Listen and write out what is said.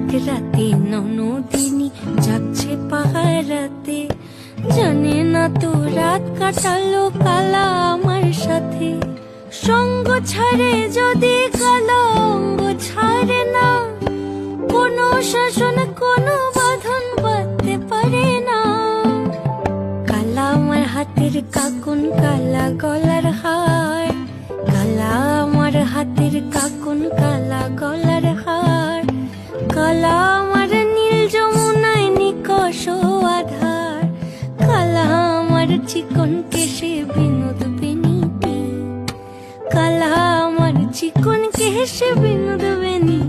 এক রাতে ননদিনী যাচ্ছে পাহারাতে, জানে না তো রাত কাটালো কালা আমার সাথে। সঙ্গ ছাড়ে যদি কালা অঙ্গ ছাড়ে না, কোনো শাসন কোনো বাঁধন বাঁধতে পারে না। কালা আমার হাতের কাকুন কালা গলার হার, কালা আমার হাতের কাকুন কালা গলার হার, কালা আমার নীল যমুনায় নিকষ আধার, কালা আমার চিকন কেশে বিনোদ বেনিতে, কালা আমার চিকন কেশে বিনোদ বেনি।